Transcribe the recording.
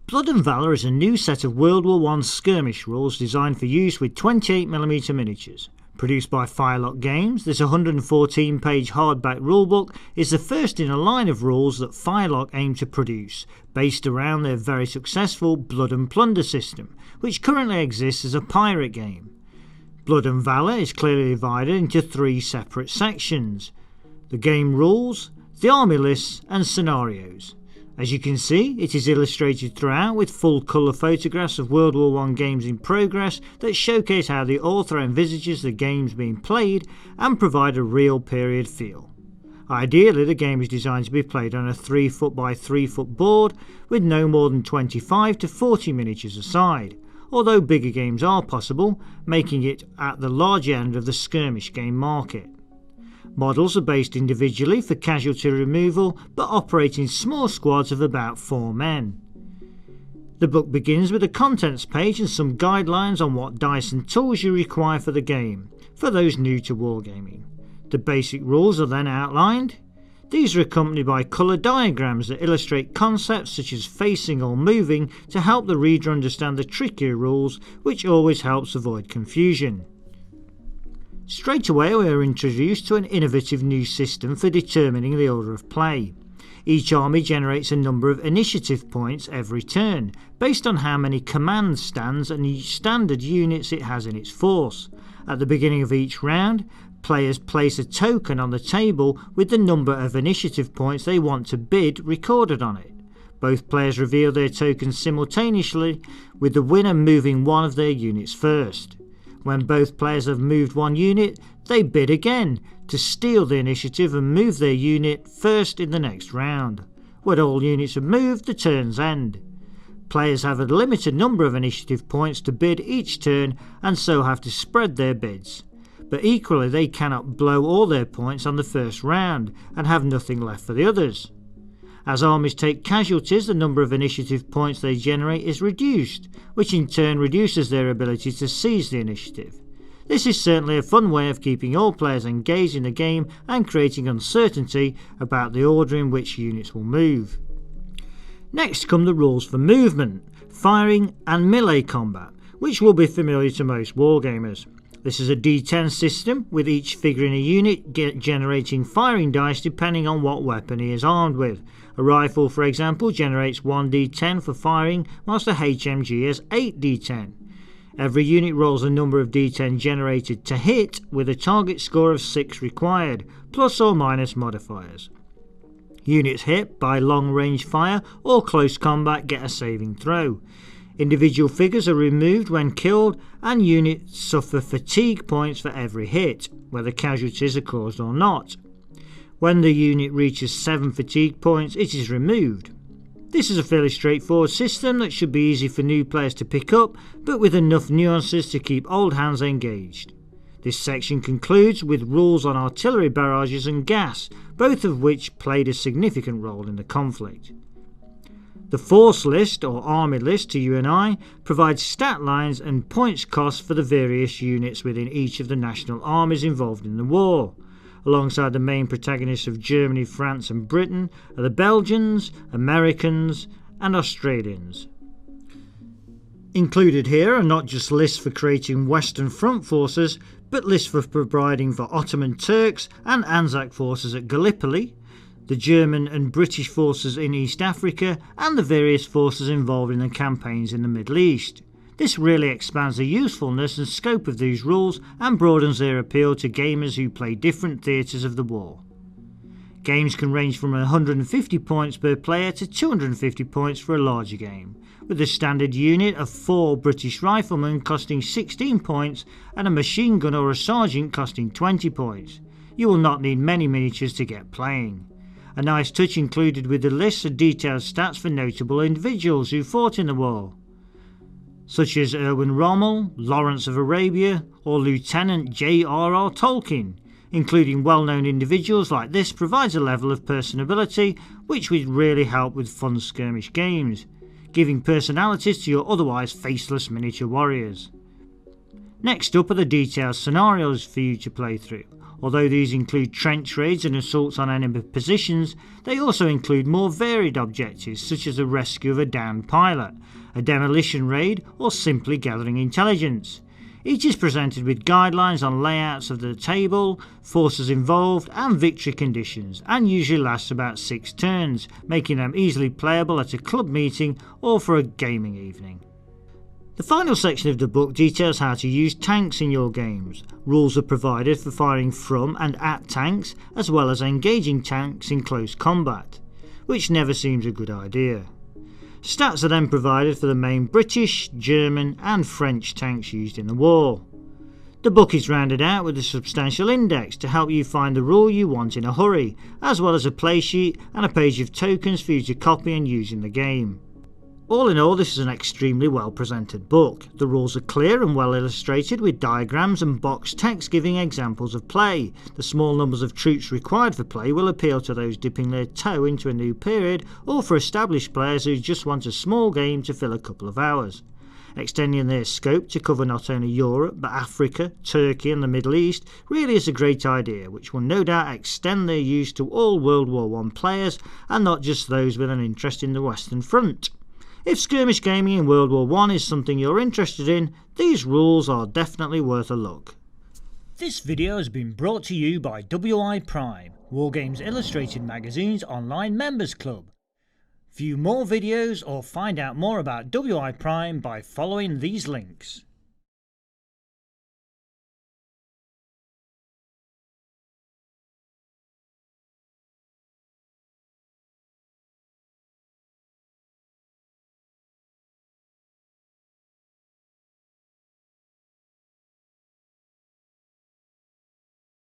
Blood and Valor is a new set of World War I skirmish rules designed for use with 28mm miniatures. Produced by Firelock Games, this 114-page hardback rulebook is the first in a line of rules that Firelock aim to produce, based around their very successful Blood and Plunder system, which currently exists as a pirate game. Blood and Valor is clearly divided into 3 separate sections: the game rules, the army lists and scenarios. As you can see, it is illustrated throughout with full colour photographs of World War I games in progress that showcase how the author envisages the games being played and provide a real period feel. Ideally, the game is designed to be played on a 3-foot by 3-foot board with no more than 25 to 40 miniatures a side, although bigger games are possible, making it at the larger end of the skirmish game market. Models are based individually for casualty removal, but operate in small squads of about 4 men. The book begins with a contents page and some guidelines on what dice and tools you require for the game, for those new to wargaming. The basic rules are then outlined. These are accompanied by colour diagrams that illustrate concepts such as facing or moving to help the reader understand the trickier rules, which always helps avoid confusion. Straight away we are introduced to an innovative new system for determining the order of play. Each army generates a number of initiative points every turn, based on how many command stands and standard units it has in its force. At the beginning of each round, players place a token on the table with the number of initiative points they want to bid recorded on it. Both players reveal their tokens simultaneously, with the winner moving one of their units first. When both players have moved one unit, they bid again to steal the initiative and move their unit first in the next round. When all units have moved, the turns end. Players have a limited number of initiative points to bid each turn and so have to spread their bids. But equally they cannot blow all their points on the first round and have nothing left for the others. As armies take casualties, the number of initiative points they generate is reduced, which in turn reduces their ability to seize the initiative. This is certainly a fun way of keeping all players engaged in the game and creating uncertainty about the order in which units will move. Next come the rules for movement, firing and melee combat, which will be familiar to most wargamers. This is a D10 system, with each figure in a unit generating firing dice depending on what weapon he is armed with. A rifle, for example, generates 1d10 for firing, whilst a HMG has 8d10. Every unit rolls a number of d10 generated to hit, with a target score of 6 required, plus or minus modifiers. Units hit by long-range fire or close combat get a saving throw. Individual figures are removed when killed, and units suffer fatigue points for every hit, whether casualties are caused or not. When the unit reaches 7 fatigue points, it is removed. This is a fairly straightforward system that should be easy for new players to pick up, but with enough nuances to keep old hands engaged. This section concludes with rules on artillery barrages and gas, both of which played a significant role in the conflict. The force list, or army list to you and I, provides stat lines and points costs for the various units within each of the national armies involved in the war. Alongside the main protagonists of Germany, France and Britain are the Belgians, Americans and Australians. Included here are not just lists for creating Western Front forces, but lists for providing for Ottoman Turks and Anzac forces at Gallipoli, the German and British forces in East Africa and the various forces involved in the campaigns in the Middle East. This really expands the usefulness and scope of these rules and broadens their appeal to gamers who play different theatres of the war. Games can range from 150 points per player to 250 points for a larger game, with a standard unit of 4 British riflemen costing 16 points and a machine gun or a sergeant costing 20 points. You will not need many miniatures to get playing. A nice touch included with the list are detailed stats for notable individuals who fought in the war, such as Erwin Rommel, Lawrence of Arabia or Lieutenant J.R.R. Tolkien. Including well-known individuals like this provides a level of personability which would really help with fun skirmish games, giving personalities to your otherwise faceless miniature warriors. Next up are the detailed scenarios for you to play through. Although these include trench raids and assaults on enemy positions, they also include more varied objectives such as the rescue of a downed pilot, a demolition raid, or simply gathering intelligence. Each is presented with guidelines on layouts of the table, forces involved and victory conditions, and usually lasts about 6 turns, making them easily playable at a club meeting or for a gaming evening. The final section of the book details how to use tanks in your games. Rules are provided for firing from and at tanks, as well as engaging tanks in close combat, which never seems a good idea. Stats are then provided for the main British, German and French tanks used in the war. The book is rounded out with a substantial index to help you find the rule you want in a hurry, as well as a play sheet and a page of tokens for you to copy and use in the game. All in all, this is an extremely well presented book. The rules are clear and well illustrated with diagrams and boxed text giving examples of play. The small numbers of troops required for play will appeal to those dipping their toe into a new period, or for established players who just want a small game to fill a couple of hours. Extending their scope to cover not only Europe but Africa, Turkey and the Middle East really is a great idea, which will no doubt extend their use to all World War I players and not just those with an interest in the Western Front. If skirmish gaming in World War I is something you're interested in, these rules are definitely worth a look. This video has been brought to you by WI Prime, Wargames Illustrated Magazine's online members club. View more videos or find out more about WI Prime by following these links.